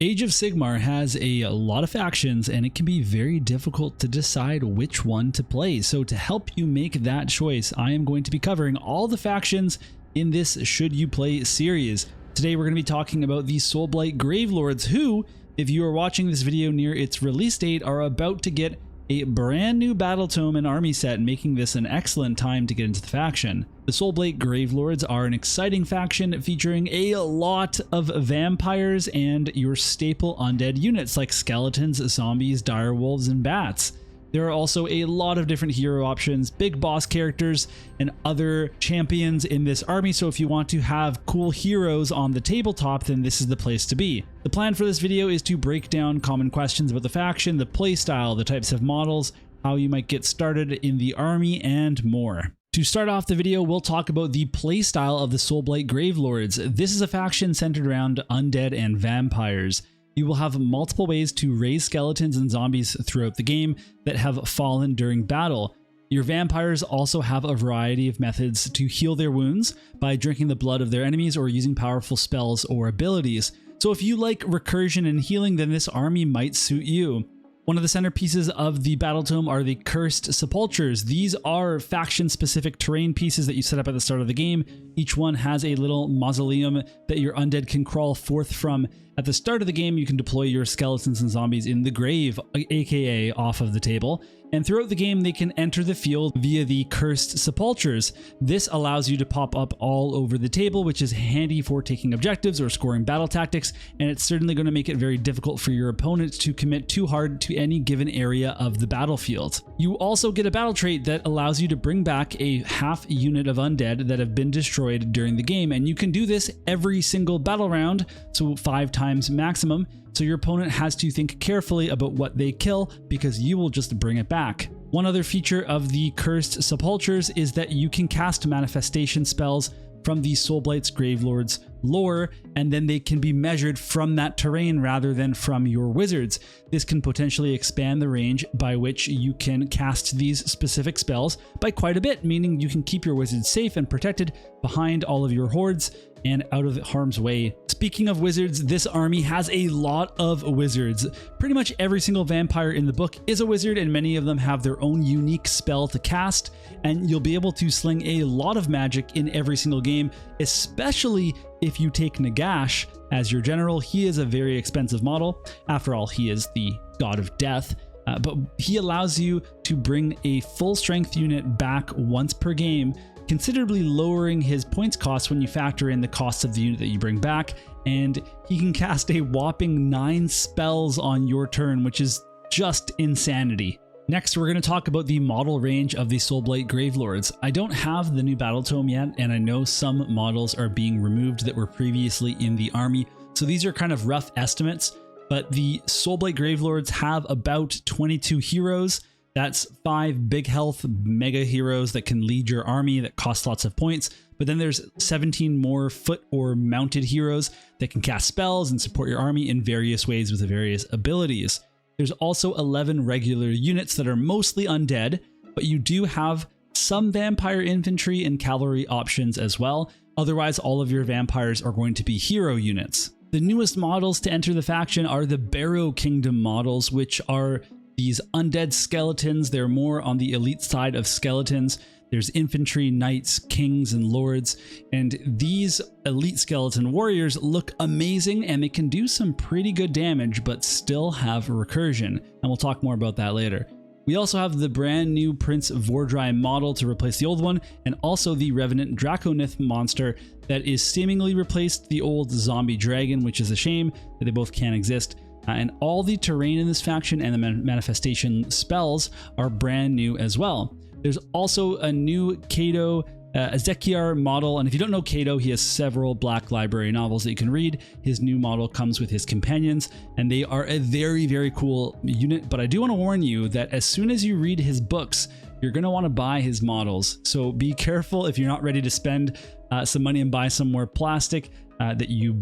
Age of Sigmar has a lot of factions and it can be very difficult to decide which one to play. So to help you make that choice, I am going to be covering all the factions in this Should You Play series. Today we're going to be talking about the Soulblight Gravelords who, if you are watching this video near its release date, are about to get a brand new battletome and army set, making this an excellent time to get into the faction. The Soulblight Gravelords are an exciting faction featuring a lot of vampires and your staple undead units like skeletons, zombies, direwolves, and bats. There are also a lot of different hero options, big boss characters, and other champions in this army, so if you want to have cool heroes on the tabletop, then this is the place to be. The plan for this video is to break down common questions about the faction, the playstyle, the types of models, how you might get started in the army, and more. To start off the video, we'll talk about the playstyle of the Soulblight Gravelords. This is a faction centered around undead and vampires. You will have multiple ways to raise skeletons and zombies throughout the game that have fallen during battle. Your vampires also have a variety of methods to heal their wounds by drinking the blood of their enemies or using powerful spells or abilities. So if you like recursion and healing, then this army might suit you. One of the centerpieces of the battletome are the Cursed Sepulchres. These are faction-specific terrain pieces that you set up at the start of the game. Each one has a little mausoleum that your undead can crawl forth from. At the start of the game, you can deploy your skeletons and zombies in the grave, aka off of the table, and throughout the game they can enter the field via the Cursed Sepulchres. This allows you to pop up all over the table, which is handy for taking objectives or scoring battle tactics, and it's certainly going to make it very difficult for your opponent to commit too hard to any given area of the battlefield. You also get a battle trait that allows you to bring back a half unit of undead that have been destroyed during the game, and you can do this every single battle round, so 5 times maximum, so your opponent has to think carefully about what they kill because you will just bring it back. One other feature of the Cursed Sepulchres is that you can cast manifestation spells from the Soulblight's Gravelords lore, and then they can be measured from that terrain rather than from your wizards. This can potentially expand the range by which you can cast these specific spells by quite a bit, meaning you can keep your wizards safe and protected behind all of your hordes and out of harm's way. Speaking of wizards, this army has a lot of wizards. Pretty much every single vampire in the book is a wizard, and many of them have their own unique spell to cast, and you'll be able to sling a lot of magic in every single game, especially if you take Nagash as your general. He is a very expensive model. After all, he is the god of death. But he allows you to bring a full strength unit back once per game, considerably lowering his points cost when you factor in the cost of the unit that you bring back, and he can cast a whopping 9 spells on your turn, which is just insanity. Next, we're going to talk about the model range of the Soulblight Gravelords. I don't have the new battletome yet, and I know some models are being removed that were previously in the army, so these are kind of rough estimates, but the Soulblight Gravelords have about 22 heroes. That's 5 big health mega heroes that can lead your army that cost lots of points, but then there's 17 more foot or mounted heroes that can cast spells and support your army in various ways with various abilities. There's also 11 regular units that are mostly undead, but you do have some vampire infantry and cavalry options as well. Otherwise, all of your vampires are going to be hero units. The newest models to enter the faction are the Barrow Kingdom models, which are these undead skeletons. They're more on the elite side of skeletons. There's infantry, knights, kings, and lords, and these elite skeleton warriors look amazing, and they can do some pretty good damage, but still have recursion, and we'll talk more about that later. We also have the brand new Prince Vordry model to replace the old one, and also the Revenant Draconith monster that is seemingly replaced the old zombie dragon, which is a shame that they both can't exist. And all the terrain in this faction and the manifestation spells are brand new as well. There's also a new Cato Ezekiar model, and if you don't know Cato, he has several Black Library novels that you can read. His new model comes with his companions, and they are a very, very cool unit, but I do want to warn you that as soon as you read his books, you're going to want to buy his models, so be careful if you're not ready to spend some money and buy some more plastic, that you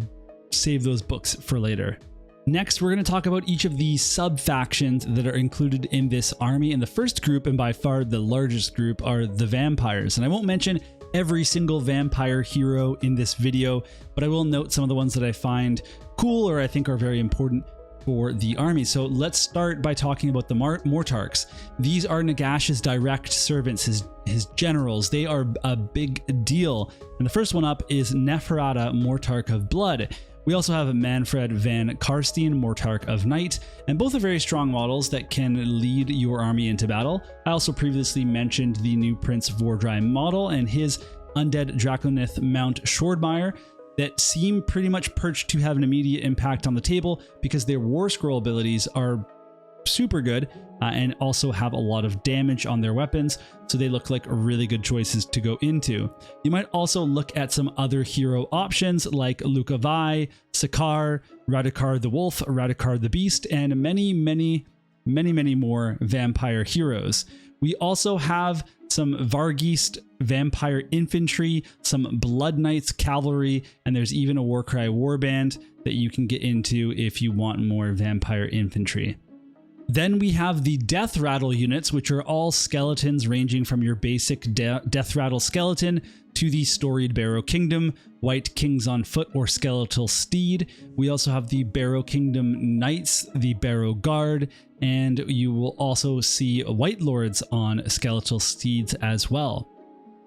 save those books for later. Next, we're going to talk about each of the sub-factions that are included in this army, and the first group, and by far the largest group, are the vampires. And I won't mention every single vampire hero in this video, but I will note some of the ones that I find cool or I think are very important for the army. So let's start by talking about the Mortarchs. These are Nagash's direct servants, his generals. They are a big deal. And the first one up is Neferata, Mortarch of Blood. We also have Manfred van Karstein, Mortarch of Night, and both are very strong models that can lead your army into battle. I also previously mentioned the new Prince Vordry model and his undead Draconith Mount Shordmire that seem pretty much perched to have an immediate impact on the table because their warscroll abilities are super good and also have a lot of damage on their weapons, so they look like really good choices to go into. You might also look at some other hero options like Lukavai, Sakar, Radikar the Wolf, Radikar the Beast, and many more vampire heroes. We also have some Varghist vampire infantry, some Blood Knights cavalry, and there's even a Warcry warband that you can get into if you want more vampire infantry. Then we have the Death Rattle units, which are all skeletons ranging from your basic Death Rattle skeleton to the Storied Barrow Kingdom, White Kings on Foot or Skeletal Steed. We also have the Barrow Kingdom Knights, the Barrow Guard, and you will also see White Lords on Skeletal Steeds as well.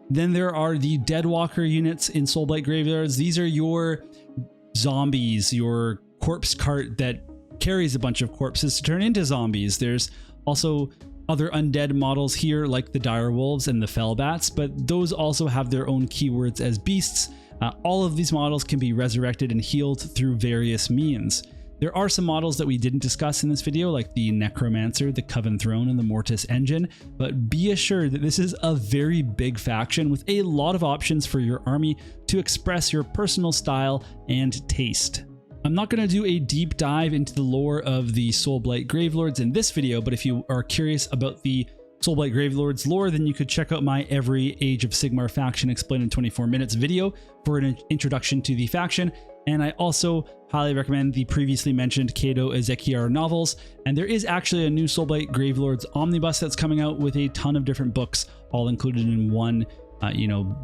Then there are the Deadwalker units in Soulblight Gravelords. These are your zombies, your corpse cart that carries a bunch of corpses to turn into zombies. There's also other undead models here like the Dire Wolves and the Fellbats, but those also have their own keywords as beasts. All of these models can be resurrected and healed through various means. There are some models that we didn't discuss in this video, like the Necromancer, the Coven Throne, and the Mortis Engine, but be assured that this is a very big faction with a lot of options for your army to express your personal style and taste. I'm not going to do a deep dive into the lore of the Soulblight Gravelords in this video, but if you are curious about the Soulblight Gravelords lore, then you could check out my Every Age of Sigmar faction explained in 24 minutes video for an introduction to the faction. And I also highly recommend the previously mentioned Cato Ezekiar novels. And there is actually a new Soulblight Gravelords omnibus that's coming out with a ton of different books, all included in one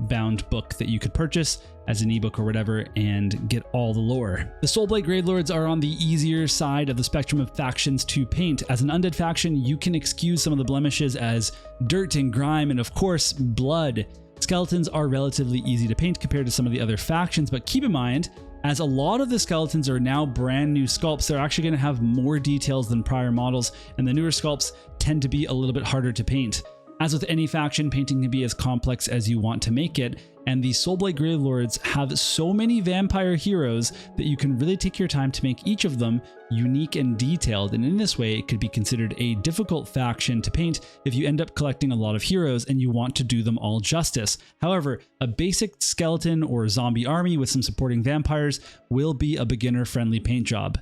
bound book that you could purchase as an ebook or whatever and get all the lore. The Soulblight Gravelords are on the easier side of the spectrum of factions to paint. As an undead faction, you can excuse some of the blemishes as dirt and grime and of course blood. Skeletons are relatively easy to paint compared to some of the other factions, but keep in mind, as a lot of the skeletons are now brand new sculpts, they're actually going to have more details than prior models, and the newer sculpts tend to be a little bit harder to paint. As with any faction, painting can be as complex as you want to make it, and the Soulblight Gravelords have so many vampire heroes that you can really take your time to make each of them unique and detailed, and in this way it could be considered a difficult faction to paint if you end up collecting a lot of heroes and you want to do them all justice. However, a basic skeleton or zombie army with some supporting vampires will be a beginner-friendly paint job.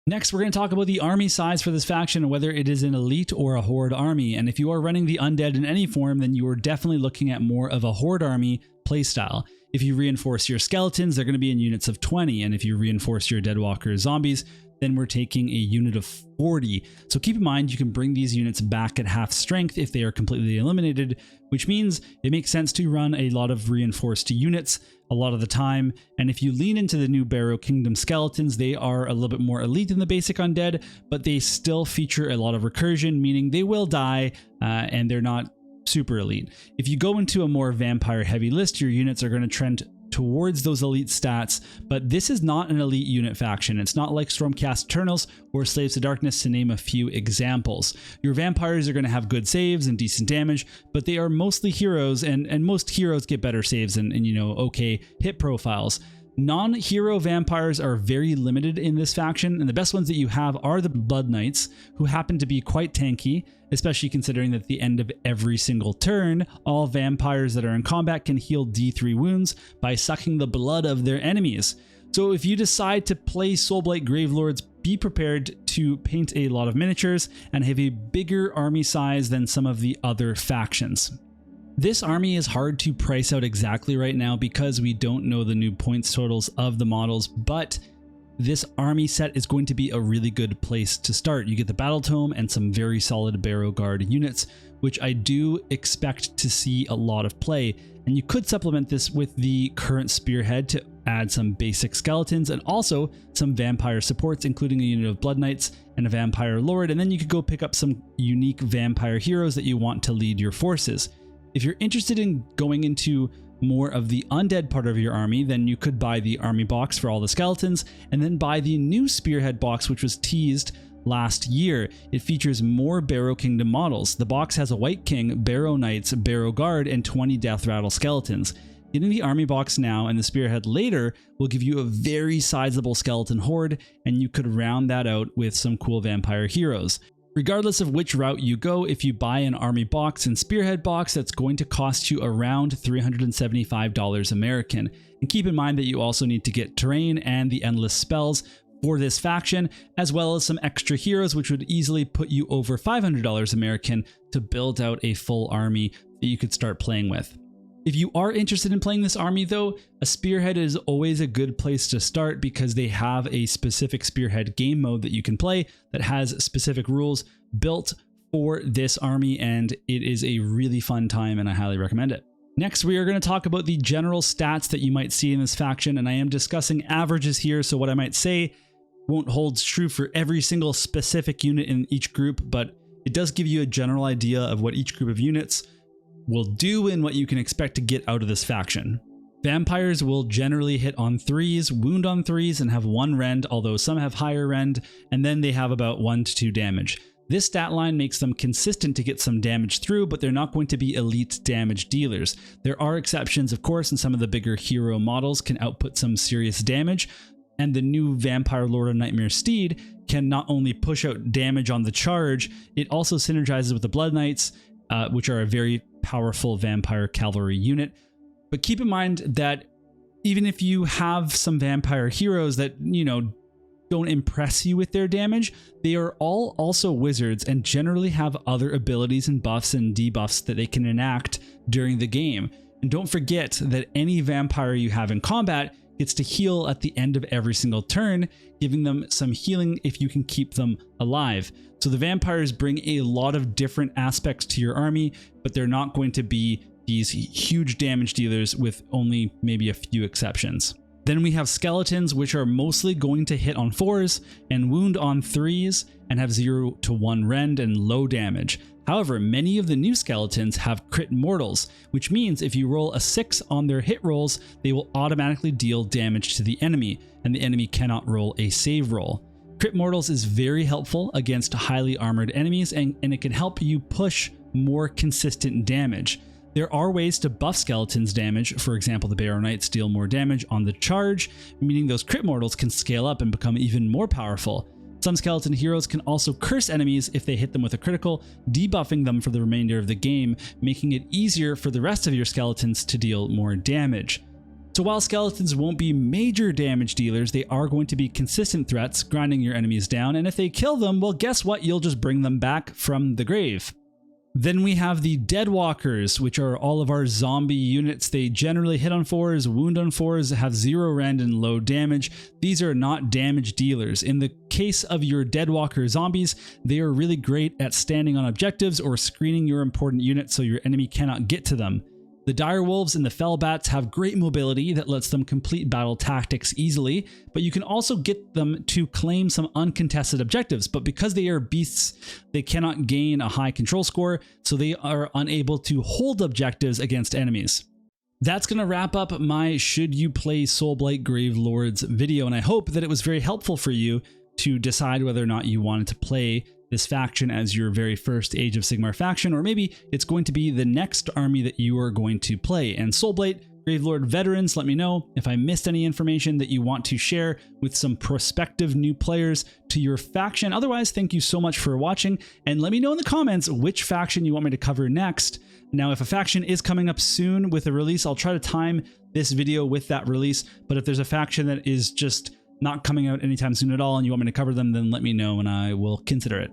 Next, we're going to talk about the army size for this faction and whether it is an elite or a horde army. And if you are running the undead in any form, then you are definitely looking at more of a horde army playstyle. If you reinforce your skeletons, they're going to be in units of 20. And if you reinforce your Deadwalker zombies, then we're taking a unit of 40. So keep in mind, you can bring these units back at half strength if they are completely eliminated, which means it makes sense to run a lot of reinforced units a lot of the time. And if you lean into the new Barrow Kingdom skeletons, they are a little bit more elite than the basic undead, but they still feature a lot of recursion, meaning they will die and they're not super elite. If you go into a more vampire heavy list, your units are going to trend towards those elite stats, but this is not an elite unit faction. It's not like Stormcast Eternals or Slaves to Darkness, to name a few examples. Your vampires are going to have good saves and decent damage, but they are mostly heroes, and most heroes get better saves and okay hit profiles. Non-hero vampires are very limited in this faction, and the best ones that you have are the Blood Knights, who happen to be quite tanky, especially considering that at the end of every single turn, all vampires that are in combat can heal D3 wounds by sucking the blood of their enemies. So if you decide to play Soulblight Gravelords, be prepared to paint a lot of miniatures and have a bigger army size than some of the other factions. This army is hard to price out exactly right now because we don't know the new points totals of the models, but this army set is going to be a really good place to start. You get the battletome and some very solid Barrow Guard units, which I do expect to see a lot of play. And you could supplement this with the current spearhead to add some basic skeletons and also some vampire supports, including a unit of blood knights and a vampire lord. And then you could go pick up some unique vampire heroes that you want to lead your forces. If you're interested in going into more of the undead part of your army, then you could buy the army box for all the skeletons and then buy the new spearhead box, which was teased last year. It features more Barrow Kingdom models. The box has a White King, Barrow Knights, Barrow Guard, and 20 Death Rattle skeletons. Getting the army box now and the spearhead later will give you a very sizable skeleton horde, and you could round that out with some cool vampire heroes. Regardless of which route you go, if you buy an army box and spearhead box, that's going to cost you around $375 American. And keep in mind that you also need to get terrain and the endless spells for this faction, as well as some extra heroes, which would easily put you over $500 American to build out a full army that you could start playing with. If you are interested in playing this army though, a spearhead is always a good place to start because they have a specific spearhead game mode that you can play that has specific rules built for this army, and it is a really fun time and I highly recommend it. Next, we are going to talk about the general stats that you might see in this faction, and I am discussing averages here, so what I might say won't hold true for every single specific unit in each group, but it does give you a general idea of what each group of units will do and what you can expect to get out of this faction. Vampires will generally hit on 3s, wound on 3s, and have 1 rend, although some have higher rend, and then they have about 1 to 2 damage. This stat line makes them consistent to get some damage through, but they're not going to be elite damage dealers. There are exceptions, of course, and some of the bigger hero models can output some serious damage, and the new Vampire Lord of Nightmare Steed can not only push out damage on the charge, it also synergizes with the Blood Knights, which are a very powerful vampire cavalry unit. But keep in mind that even if you have some vampire heroes that, you know, don't impress you with their damage, they are all also wizards and generally have other abilities and buffs and debuffs that they can enact during the game. And don't forget that any vampire you have in combat gets to heal at the end of every single turn, giving them some healing if you can keep them alive. So the vampires bring a lot of different aspects to your army, but they're not going to be these huge damage dealers with only maybe a few exceptions. Then we have skeletons, which are mostly going to hit on 4s and wound on 3s and have 0 to 1 rend and low damage. However, many of the new skeletons have crit mortals, which means if you roll a 6 on their hit rolls, they will automatically deal damage to the enemy, and the enemy cannot roll a save roll. Crit mortals is very helpful against highly armored enemies, and it can help you push more consistent damage. There are ways to buff skeletons damage. For example, the Barrow Knights deal more damage on the charge, meaning those crit mortals can scale up and become even more powerful. Some skeleton heroes can also curse enemies if they hit them with a critical, debuffing them for the remainder of the game, making it easier for the rest of your skeletons to deal more damage. So while skeletons won't be major damage dealers, they are going to be consistent threats, grinding your enemies down, and if they kill them, well, guess what? You'll just bring them back from the grave. Then we have the Deadwalkers, which are all of our zombie units. They generally hit on 4s, wound on 4s, have 0 rend and low damage. These are not damage dealers. In the case of your Deadwalker zombies, they are really great at standing on objectives or screening your important units so your enemy cannot get to them. The Direwolves and the Fellbats have great mobility that lets them complete battle tactics easily, but you can also get them to claim some uncontested objectives, but because they are beasts, they cannot gain a high control score, so they are unable to hold objectives against enemies. That's going to wrap up my Should You Play Soulblight Gravelords video, and I hope that it was very helpful for you to decide whether or not you wanted to play this faction as your very first Age of Sigmar faction, or maybe it's going to be the next army that you are going to play. And Soulblight Gravelord veterans, let me know if I missed any information that you want to share with some prospective new players to your faction. Otherwise, thank you so much for watching, and let me know in the comments which faction you want me to cover next. Now, if a faction is coming up soon with a release, I'll try to time this video with that release, but if there's a faction that is just not coming out anytime soon at all and you want me to cover them, then let me know and I will consider it.